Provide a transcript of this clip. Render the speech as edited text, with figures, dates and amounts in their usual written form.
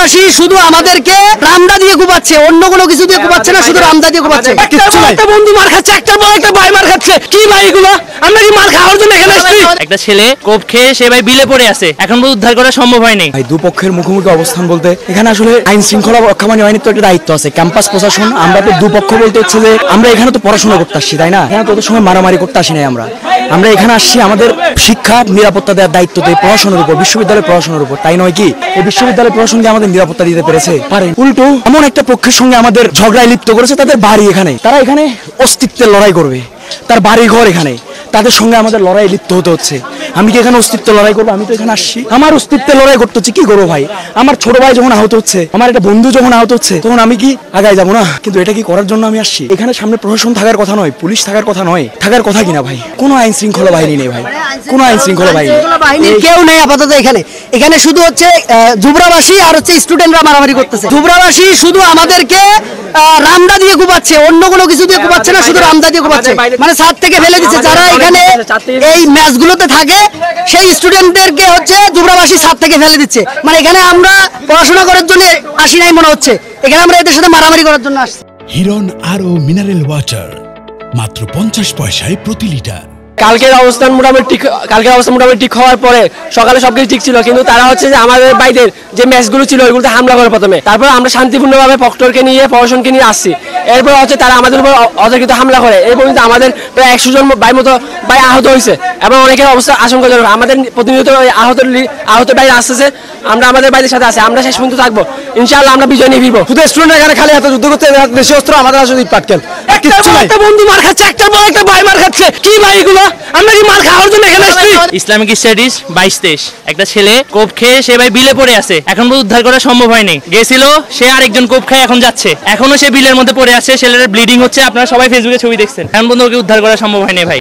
জুবরাবাসী শুধু আমাদেরকে রামদা দিয়ে কুপাচ্ছে, অন্য কোনো কিছু দিয়ে কুপাচ্ছে না, শুধু রামদা দিয়ে কুপাচ্ছে। একটা বন্ধু মার খাচ্ছে, একটার পর একটা ভাই মার খাচ্ছে। কি ভাই এগুলো? আমরা কি মার খাওয়ার জন্য এখানে আসছি? একটা ছেলে কোপ খেয়ে সে ভাই বিলে পড়ে আছে, এখন পর্যন্ত উদ্ধার করা সম্ভব হয়নি। ভাই দুপক্ষের মুখোমুখি অবস্থান বলতে এখানে আসলে আইন শৃঙ্খলা রক্ষাকারী বাহিনীর তো একটা দায়িত্ব আছে, ক্যাম্পাস প্রশাসন। আমরা তো দুপক্ষ বলতে হচ্ছে যে আমরা এখানে তো পড়াশোনা করতে আসছি, তাই না? এখানে তো ওদের সময় মারামারি করতে আসি নাই। আমরা এখানে আসছি আমাদের শিক্ষা নিরাপত্তা দেওয়ার দায়িত্ব দেয় পড়াশোনার উপর, বিশ্ববিদ্যালয়ের পড়াশোনার উপর, তাই নয় কি? এই বিশ্ববিদ্যালয় প্রশাসনকে আমাদের নিরাপত্তা দিতে পেরেছে? পারেন। উল্টো এমন একটা পক্ষের সঙ্গে আমাদের ঝগড়ায় লিপ্ত করেছে, তাদের বাড়ি এখানে, তারা এখানে অস্তিত্বের লড়াই করবে, তার বাড়ি ঘর এখানে, তাদের সঙ্গে আমাদের লড়াই লিপ্ত হতে হচ্ছে। আমি কি এখানে অস্তিত্ব লড়াই করবো? আমি তো এখানে আসছি আমার অস্তিত্বের লড়াই করতে হচ্ছে। কি করবো ভাই? আমার ছোট ভাই যখন আহত হচ্ছে, আমার একটা বন্ধু যখন আহত হচ্ছে, তখন আমি কি আগায় যাবো না? কিন্তু এটা কি করার জন্য আমি আসছি? এখানে সামনে প্রশাসন থাকার কথা নয়, পুলিশ থাকার কথা নয়, থাকার কথা কিনা ভাই? কোনো আইন শৃঙ্খলা বাহিনী নেই ভাই, কোনো আইন শৃঙ্খলা বাহিনী কেউ নেই আপাতত এখানে। এখানে শুধু হচ্ছে জুবরাবাসী আর হচ্ছে স্টুডেন্টরা মারামারি করতেছে। জুবরাবাসী শুধু আমাদেরকে রামদা দিয়ে কুপাচ্ছে, অন্য কোনো কিছু দিয়ে কুপাচ্ছে না, শুধু রামদা দিয়ে কুপাচ্ছে। মানে ছাদ থেকে ফেলে দিচ্ছে। যারা এখানে এই ম্যাচগুলোতে থাকে সেই স্টুডেন্টদেরকে হচ্ছে জুবরাবাসী ছাদ থেকে ফেলে দিচ্ছে। মানে এখানে আমরা পড়াশোনা করার জন্য আসি নাই মনে হচ্ছে, এখানে আমরা এদের সাথে মারামারি করার জন্য আসছি। হিরন আরো মিনারেল ওয়াটার মাত্র 50 পয়সায় প্রতি লিটার। কালকের অবস্থান মোটামুটি ঠিক হওয়ার পরে সকালে সবকিছু ঠিক ছিল, কিন্তু তারা হচ্ছে যে আমাদের বাইদের যে ম্যাচগুলো ছিল ওইগুলোতে হামলা করে প্রথমে। তারপর আমরা শান্তিপূর্ণভাবে প্রক্টরকে নিয়ে প্রশাসনকে নিয়ে আসছি। এরপর হচ্ছে তারা আমাদের উপর অতর্কিত হামলা করে। এই পর্যন্ত আমাদের প্রায় 100 জন ভাই আহত হয়েছে এবং অনেকের অবস্থা আশঙ্কাজনক। আমাদের প্রতিনিয়ত আহত বাইরে আসতেছে, আমরা আমাদের বাইরের সাথে আছে। আমরা শেষ পর্যন্ত থাকবো ইনশাআল্লাহ, আমরা বিজয় নিয়ে ফিরবো। শুধু স্টুডেন্ট এখানে খালি হাতে যুদ্ধ করতে, দেশীয় অস্ত্র আমাদের আসলে পাটকেল। একটা বন্ধু মার খাচ্ছে, একটার পর একটা ভাই মার খাচ্ছে। কি ভাই এগুলো? আমরা কি মার খাওয়ার জন্য এখানে আসছি? ইসলামিক স্টাডিজ 22-23 একটা ছেলে কোপ খেয়ে সে ভাই বিলে পড়ে আছে, এখন পর্যন্ত উদ্ধার করা সম্ভব হয়নি। গেছিল সে আরেকজন কোপ খেয়ে এখন যাচ্ছে, এখনো সে বিলের মধ্যে পড়ে আছে, ছেলের ব্লিডিং হচ্ছে। আপনারা সবাই ফেসবুকে ছবি দেখছেন, এখন পর্যন্ত ওকে উদ্ধার করা সম্ভব হয়নি ভাই।